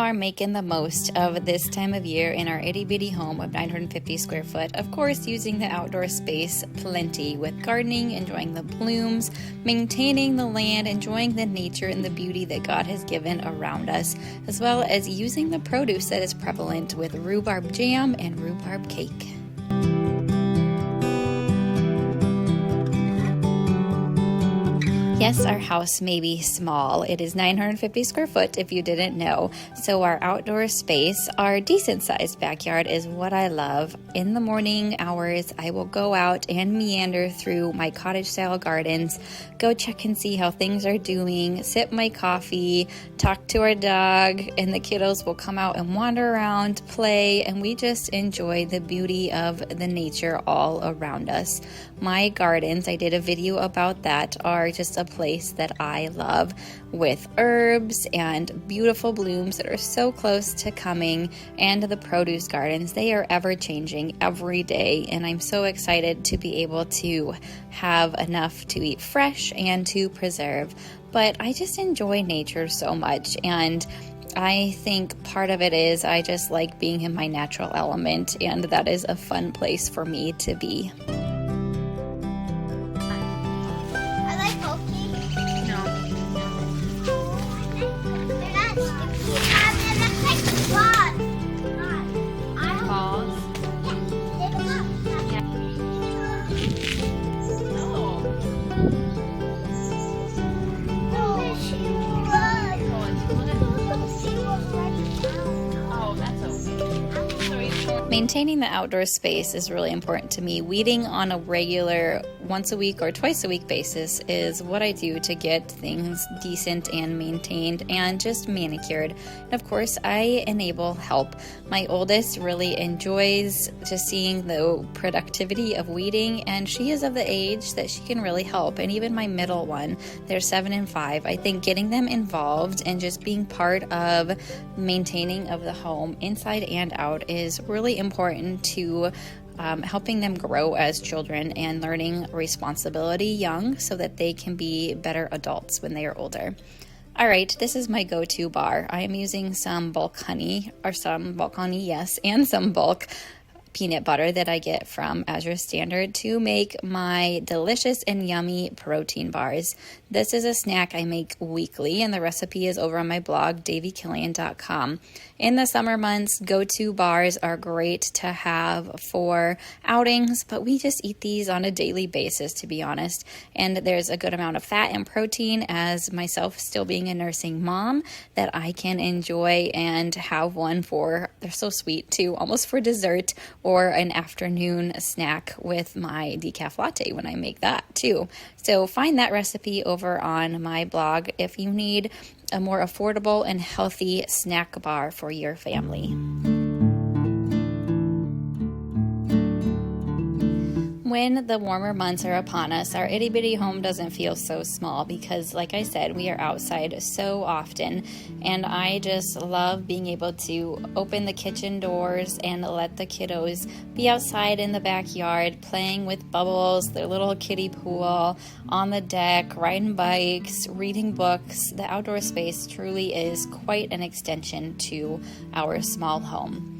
are making the most of this time of year in our itty bitty home of 950 square foot. Of course, using the outdoor space plenty with gardening, enjoying the blooms, maintaining the land, enjoying the nature and the beauty that God has given around us, as well as using the produce that is prevalent with rhubarb jam and rhubarb cake. Yes, our house may be small. It is 950 square foot if you didn't know. So our outdoor space, our decent sized backyard is what I love. In the morning hours, I will go out and meander through my cottage style gardens, go check and see how things are doing, sip my coffee, talk to our dog, and the kiddos will come out and wander around, play, and we just enjoy the beauty of the nature all around us. My gardens, I did a video about that, are just a place that I love with herbs and beautiful blooms that are so close to coming, and the produce gardens, they are ever changing every day, and I'm so excited to be able to have enough to eat fresh and to preserve. But I just enjoy nature so much, and I think part of it is I just like being in my natural element, and that is a fun place for me to be. Maintaining the outdoor space is really important to me. Weeding on a regular once a week or twice a week basis is what I do to get things decent and maintained and just manicured. And of course, I enable help. My oldest really enjoys just seeing the productivity of weeding, and she is of the age that she can really help. And even my middle one, they're 7 and 5. I think getting them involved and just being part of maintaining of the home inside and out is really important to helping them grow as children and learning responsibility young so that they can be better adults when they are older. All right, this is my go-to bar. I am using some bulk honey, yes, and some bulk peanut butter that I get from Azure Standard to make my delicious and yummy protein bars. This is a snack I make weekly, and the recipe is over on my blog, daviekillian.com. In the summer months, go-to bars are great to have for outings, but we just eat these on a daily basis, to be honest. And there's a good amount of fat and protein, as myself still being a nursing mom, that I can enjoy and have one for, they're so sweet too, almost for dessert or an afternoon snack with my decaf latte when I make that too. So find that recipe over on my blog if you need a more affordable and healthy snack bar for your family. When the warmer months are upon us, our itty bitty home doesn't feel so small because, like I said, we are outside so often, and I just love being able to open the kitchen doors and let the kiddos be outside in the backyard playing with bubbles, their little kiddie pool, on the deck, riding bikes, reading books. The outdoor space truly is quite an extension to our small home.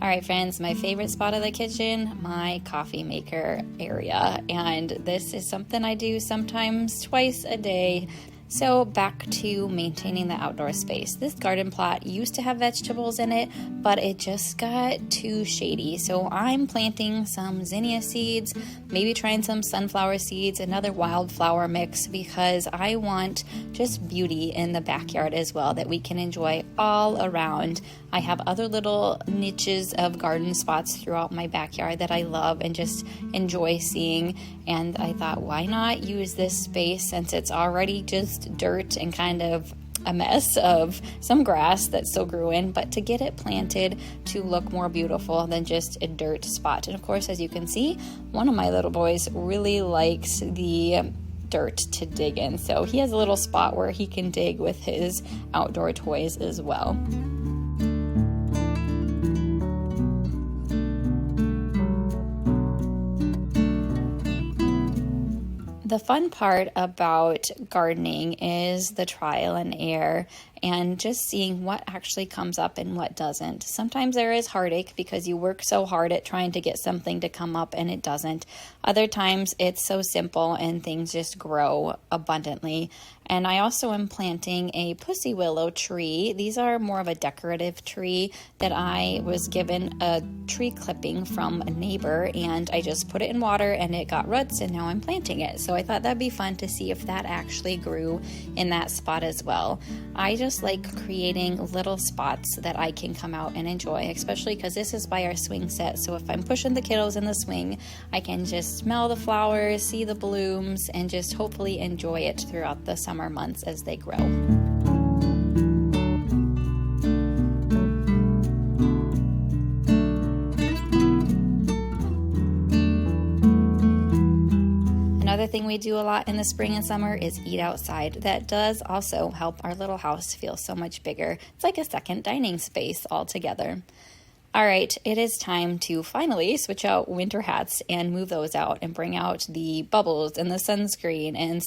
All right, friends, my favorite spot of the kitchen, my coffee maker area. And this is something I do sometimes twice a day. So back to maintaining the outdoor space. This garden plot used to have vegetables in it, but it just got too shady. So I'm planting some zinnia seeds, maybe trying some sunflower seeds, another wildflower mix, because I want just beauty in the backyard as well that we can enjoy all around. I have other little niches of garden spots throughout my backyard that I love and just enjoy seeing. And I thought, why not use this space since it's already just dirt and kind of a mess of some grass that still grew in, but to get it planted to look more beautiful than just a dirt spot. And of course, as you can see, one of my little boys really likes the dirt to dig in. So he has a little spot where he can dig with his outdoor toys as well. The fun part about gardening is the trial and error and just seeing what actually comes up and what doesn't. Sometimes there is heartache because you work so hard at trying to get something to come up and it doesn't. Other times it's so simple and things just grow abundantly. And I also am planting a pussy willow tree. These are more of a decorative tree that I was given a tree clipping from a neighbor, and I just put it in water and it got roots, and now I'm planting it. So I thought that'd be fun to see if that actually grew in that spot as well. I just like creating little spots that I can come out and enjoy, especially because this is by our swing set. So if I'm pushing the kiddos in the swing, I can just smell the flowers, see the blooms, and just hopefully enjoy it throughout the summer months as they grow. Another thing we do a lot in the spring and summer is eat outside. That does also help our little house feel so much bigger. It's like a second dining space altogether. All right, it is time to finally switch out winter hats and move those out and bring out the bubbles and the sunscreen and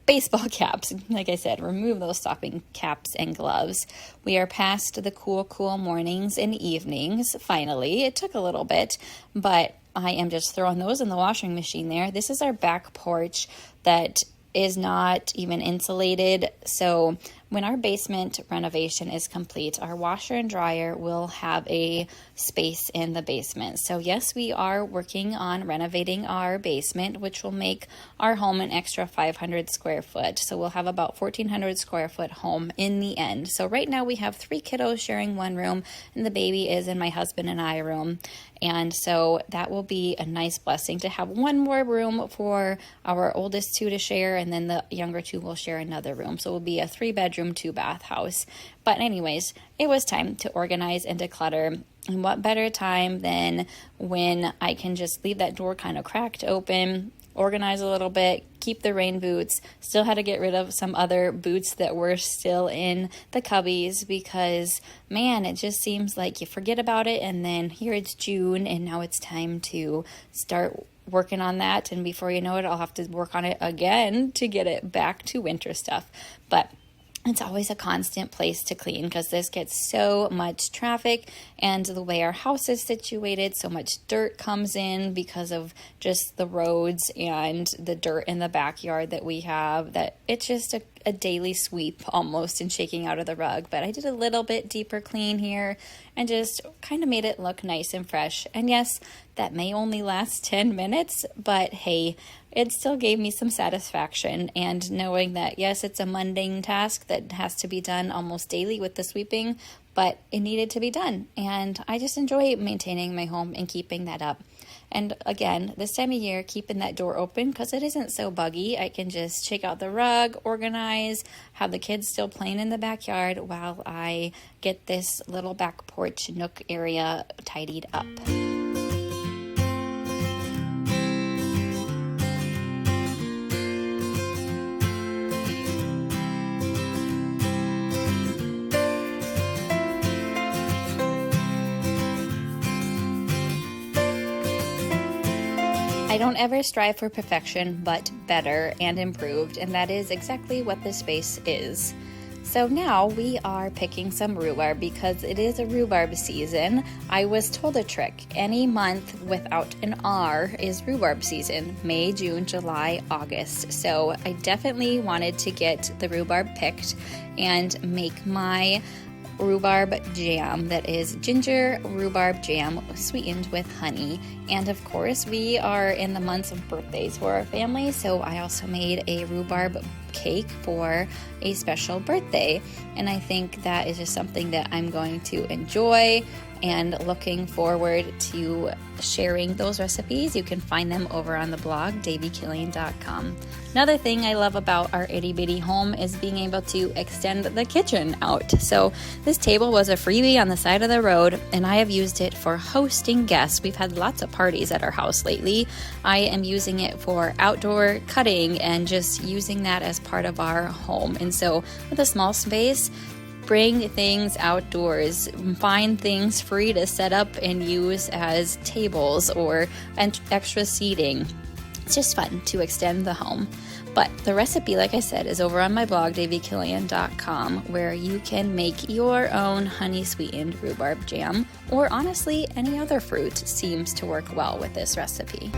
baseball caps. Like I said, remove those stocking caps and gloves. We are past the cool mornings and evenings, finally. It took a little bit, but I am just throwing those in the washing machine there. This is our back porch that is not even insulated, so when our basement renovation is complete, our washer and dryer will have a space in the basement. So yes, we are working on renovating our basement, which will make our home an extra 500 square foot. So we'll have about 1,400 square foot home in the end. So right now we have 3 kiddos sharing one room, and the baby is in my husband and I room. And so that will be a nice blessing to have one more room for our oldest 2 to share, and then the younger 2 will share another room. So it will be a 3-bedroom, 2-bath house. But anyways, it was time to organize and declutter. And what better time than when I can just leave that door kind of cracked open, organize a little bit, keep the rain boots. Still had to get rid of some other boots that were still in the cubbies because, man, it just seems like you forget about it, and then here it's June and now it's time to start working on that, and before you know it, I'll have to work on it again to get it back to winter stuff. But it's always a constant place to clean because this gets so much traffic, and the way our house is situated, so much dirt comes in because of just the roads and the dirt in the backyard that we have, that it's just a daily sweep almost and shaking out of the rug. But I did a little bit deeper clean here and just kind of made it look nice and fresh. And yes, that may only last 10 minutes, but hey, it still gave me some satisfaction, and knowing that, yes, it's a mundane task that has to be done almost daily with the sweeping, but it needed to be done. And I just enjoy maintaining my home and keeping that up. And again, this time of year, keeping that door open because it isn't so buggy. I can just shake out the rug, organize, have the kids still playing in the backyard while I get this little back porch nook area tidied up. I don't ever strive for perfection, but better and improved, and that is exactly what this space is. So now we are picking some rhubarb because it is a rhubarb season. I was told a trick. Any month without an R is rhubarb season. May, June, July, August. So I definitely wanted to get the rhubarb picked and make my rhubarb jam that is ginger rhubarb jam sweetened with honey. And of course, we are in the months of birthdays for our family, so I also made a rhubarb cake for a special birthday. And I think that is just something that I'm going to enjoy and looking forward to sharing those recipes. You can find them over on the blog, davyKillian.com. Another thing I love about our itty bitty home is being able to extend the kitchen out. So this table was a freebie on the side of the road, and I have used it for hosting guests. We've had lots of parties at our house lately. I am using it for outdoor cutting and just using that as part of our home. And so with a small space, bring things outdoors, find things free to set up and use as tables or extra seating. It's just fun to extend the home. But the recipe, like I said, is over on my blog, daviekillian.com, where you can make your own honey-sweetened rhubarb jam, or honestly, any other fruit seems to work well with this recipe.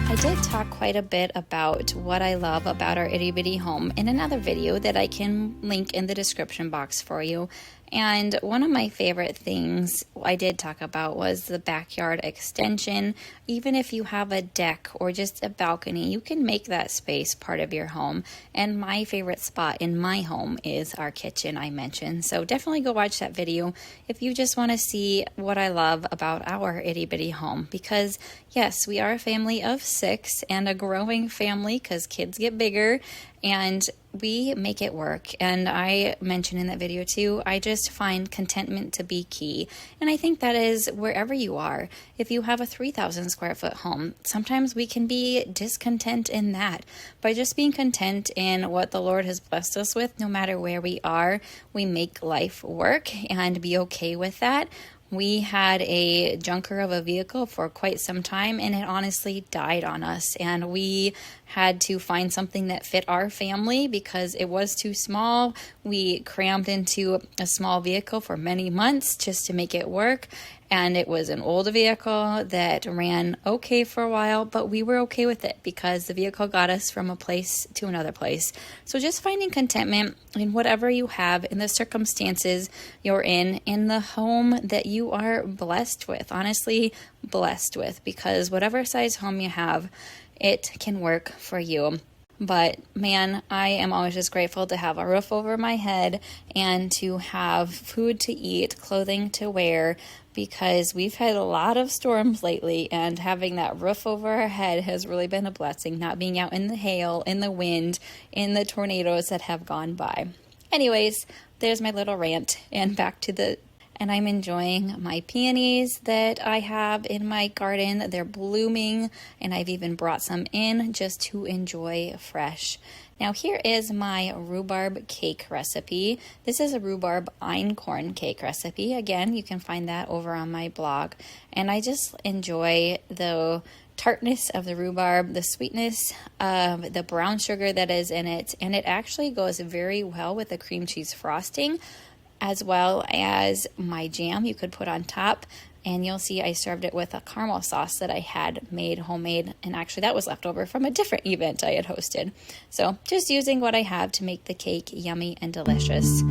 I did talk quite a bit about what I love about our itty bitty home in another video that I can link in the description box for you. And one of my favorite things I did talk about was the backyard extension. Even if you have a deck or just a balcony, you can make that space part of your home. And my favorite spot in my home is our kitchen I mentioned. So definitely go watch that video if you just want to see what I love about our itty bitty home. Because yes, we are a family of 6 and a growing family because kids get bigger. And we make it work. And I mentioned in that video too, I just find contentment to be key. And I think that is wherever you are. If you have a 3,000 square foot home, sometimes we can be discontent in that. By just being content in what the Lord has blessed us with, no matter where we are, we make life work and be okay with that. We had a junker of a vehicle for quite some time, and it honestly died on us. And we had to find something that fit our family because it was too small. We crammed into a small vehicle for many months just to make it work. And it was an old vehicle that ran okay for a while, but we were okay with it because the vehicle got us from a place to another place. So just finding contentment in whatever you have, in the circumstances you're in the home that you are blessed with, honestly blessed with, because whatever size home you have, it can work for you. But man, I am always just grateful to have a roof over my head and to have food to eat, clothing to wear, because we've had a lot of storms lately, and having that roof over our head has really been a blessing, not being out in the hail, in the wind, in the tornadoes that have gone by. Anyways, there's my little rant, and back to and I'm enjoying my peonies that I have in my garden. They're blooming, and I've even brought some in just to enjoy fresh. Now here is my rhubarb cake recipe. This is a rhubarb einkorn cake recipe. Again, you can find that over on my blog. And I just enjoy the tartness of the rhubarb, the sweetness of the brown sugar that is in it, and it actually goes very well with the cream cheese frosting, as well as my jam you could put on top. And you'll see I served it with a caramel sauce that I had made homemade, and actually that was left over from a different event I had hosted. So just using what I have to make the cake yummy and delicious.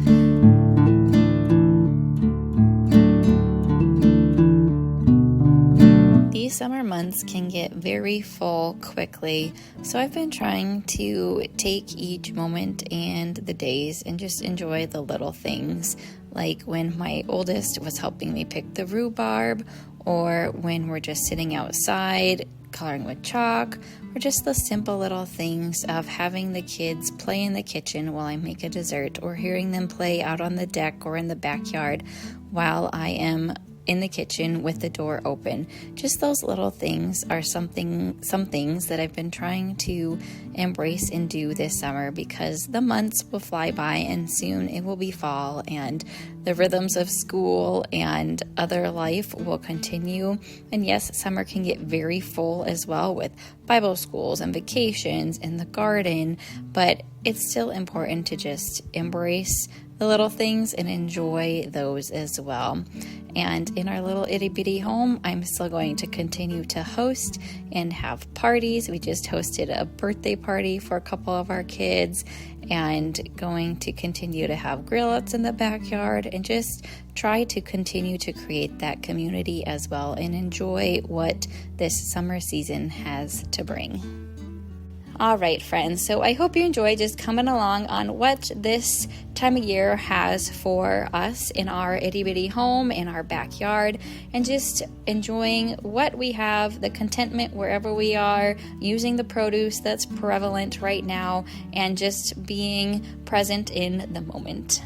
These summer months can get very full quickly, so I've been trying to take each moment and the days and just enjoy the little things, like when my oldest was helping me pick the rhubarb, or when we're just sitting outside coloring with chalk, or just the simple little things of having the kids play in the kitchen while I make a dessert, or hearing them play out on the deck or in the backyard while I am in the kitchen with the door open. Just those little things are some things that I've been trying to embrace and do this summer, because the months will fly by and soon it will be fall, and the rhythms of school and other life will continue. And yes, summer can get very full as well with Bible schools and vacations and the garden, but it's still important to just embrace the little things and enjoy those as well. And in our little itty bitty home, I'm still going to continue to host and have parties. We just hosted a birthday party for a couple of our kids, and going to continue to have grill outs in the backyard, and just try to continue to create that community as well and enjoy what this summer season has to bring. All right, friends, so I hope you enjoy just coming along on what this time of year has for us in our itty bitty home, in our backyard, and just enjoying what we have, the contentment wherever we are, using the produce that's prevalent right now, and just being present in the moment.